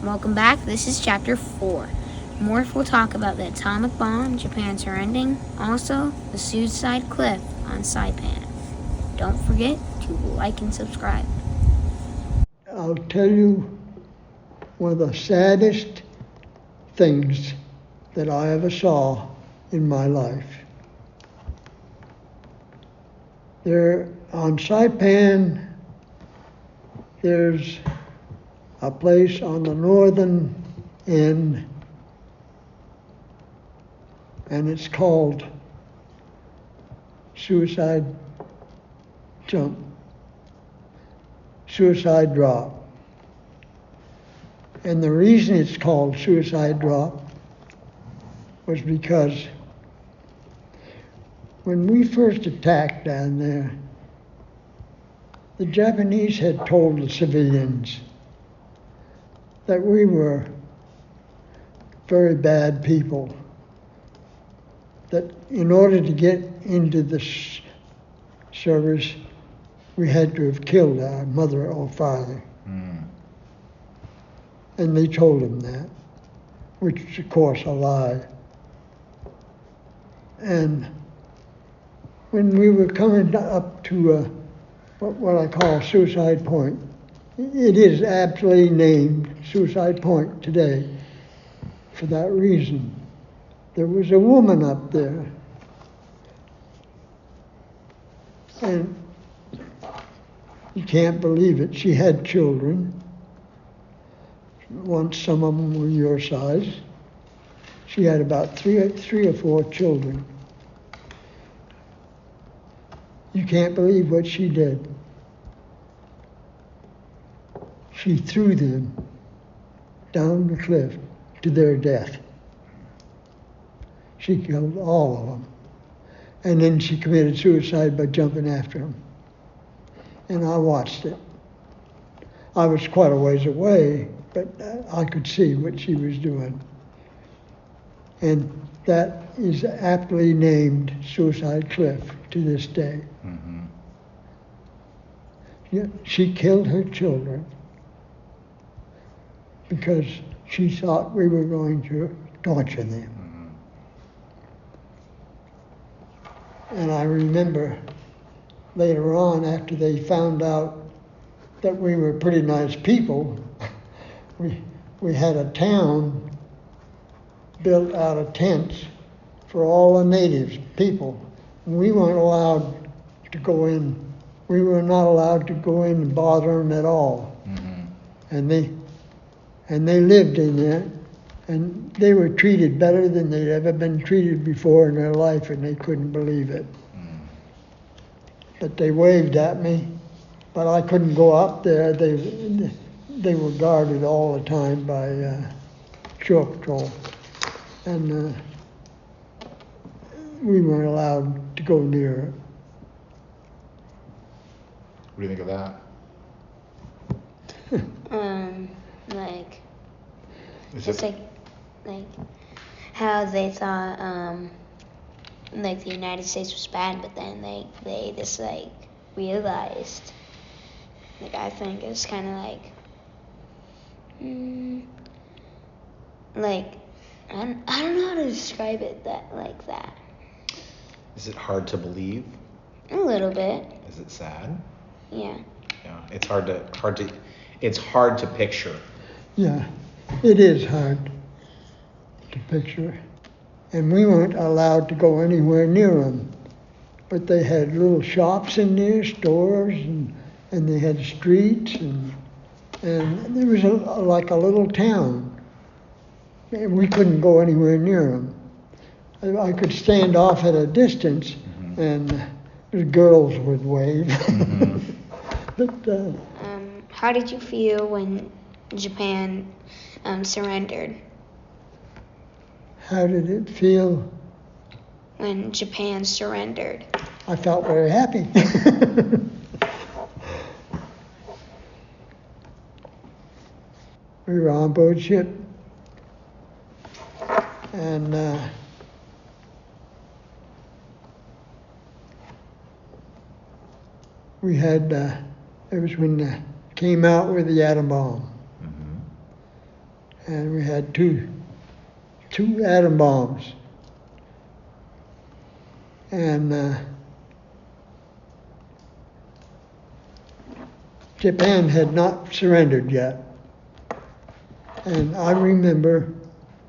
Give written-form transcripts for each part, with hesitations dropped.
Welcome back. This is Chapter 4. Morph will talk about the atomic bomb, Japan surrendering, also the suicide cliff on Saipan. Don't forget to like and subscribe. I'll tell you one of the saddest things that I ever saw in my life. There on Saipan, there's a place on the northern end, and it's called Suicide Drop. And the reason it's called Suicide Drop was because when we first attacked down there, the Japanese had told the civilians that we were very bad people, that in order to get into the service, we had to have killed our mother or father. And they told them that, which is of course a lie. And when we were coming up to what I call Suicide Point, it is aptly named Suicide Point today for that reason. There was a woman up there, and you can't believe it, she had children. Once some of them were your size. She had about three or four children. You can't believe what she did. She threw them down the cliff to their death. She killed all of them. And then she committed suicide by jumping after them. And I watched it. I was quite a ways away, but I could see what she was doing. And that is aptly named Suicide Cliff to this day. Mm-hmm. Yeah, she killed her children because she thought we were going to torture them. Mm-hmm. And I remember later on, after they found out that we were pretty nice people, we had a town built out of tents for all the natives, people. We weren't allowed to go in. We were not allowed to go in and bother them at all. Mm-hmm. And they lived in there, and they were treated better than they'd ever been treated before in their life, and they couldn't believe it. Mm. But they waved at me, but I couldn't go up there. They were guarded all the time by shore patrol, and we weren't allowed to go near it. What do you think of that? Like how they thought like the United States was bad, but then they just like realized. Like I think it's kind of like I don't know how to describe it like that. Is it hard to believe? A little bit. Is it sad? Yeah. Yeah, it's hard to picture. Yeah, it is hard to picture. And we weren't allowed to go anywhere near them. But they had little shops in there, stores, and they had streets, and there was like a little town. And we couldn't go anywhere near them. I could stand off at a distance, mm-hmm. and the girls would wave. Mm-hmm. But how did you feel when Japan surrendered? How did it feel? When Japan surrendered. I felt very happy. We were on board ship, and we had, it was when they came out with the atom bomb. and we had two atom bombs. And Japan had not surrendered yet. And I remember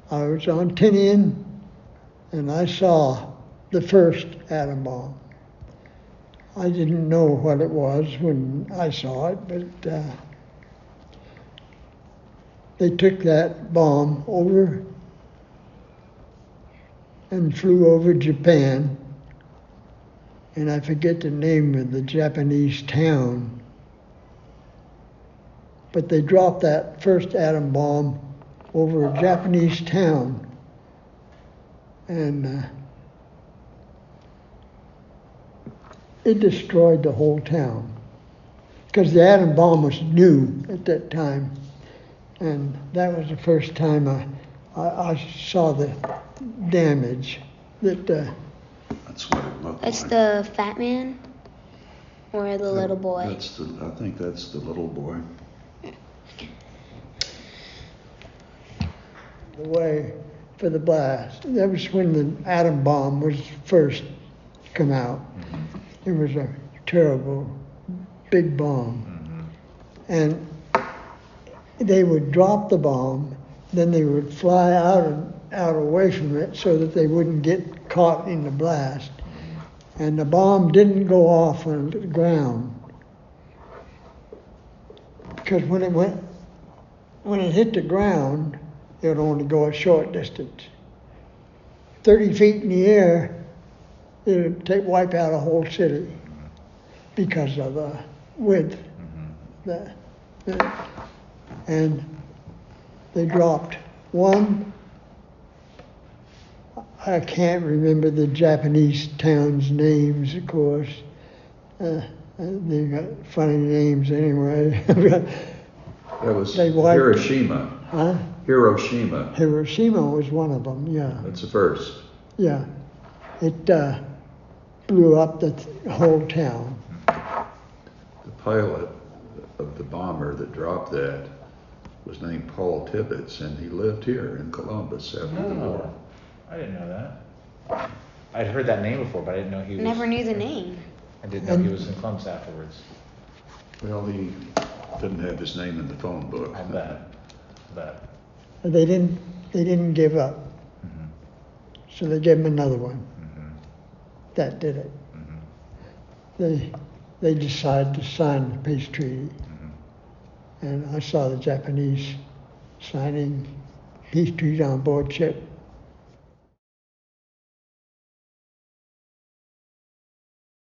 I was on Tinian and I saw the first atom bomb. I didn't know what it was when I saw it, but they took that bomb over and flew over Japan, and I forget the name of the Japanese town, but they dropped that first atom bomb over a Japanese town, and it destroyed the whole town, because the atom bomb was new at that time, and that was the first time I saw the damage that. That's what it looked That's like. the fat man or the little boy? I think that's the little boy. The way for the blast. That was when the atom bomb was first come out. It was a terrible, big bomb. And they would drop the bomb, then they would fly out away from it so that they wouldn't get caught in the blast. And the bomb didn't go off on the ground. Because when it hit the ground, it would only go a short distance. 30 feet in the air, it would wipe out a whole city because of the width. And they dropped one. I can't remember the Japanese towns' names, of course. They got funny names anyway. That was They wiped- Hiroshima. Huh? Hiroshima. Hiroshima was one of them, yeah. That's the first. Yeah. It blew up the whole town. The pilot of the bomber that dropped that was named Paul Tibbets, and he lived here in Columbus after the war. I didn't know that. I'd heard that name before, but I didn't know he was. Never knew the name. I didn't know he was in Columbus afterwards. Well, he didn't have his name in the phone book. I bet. They didn't give up. So they gave him another one. That did it. They decided to sign the peace treaty. And I saw the Japanese signing peace treaty on board ship.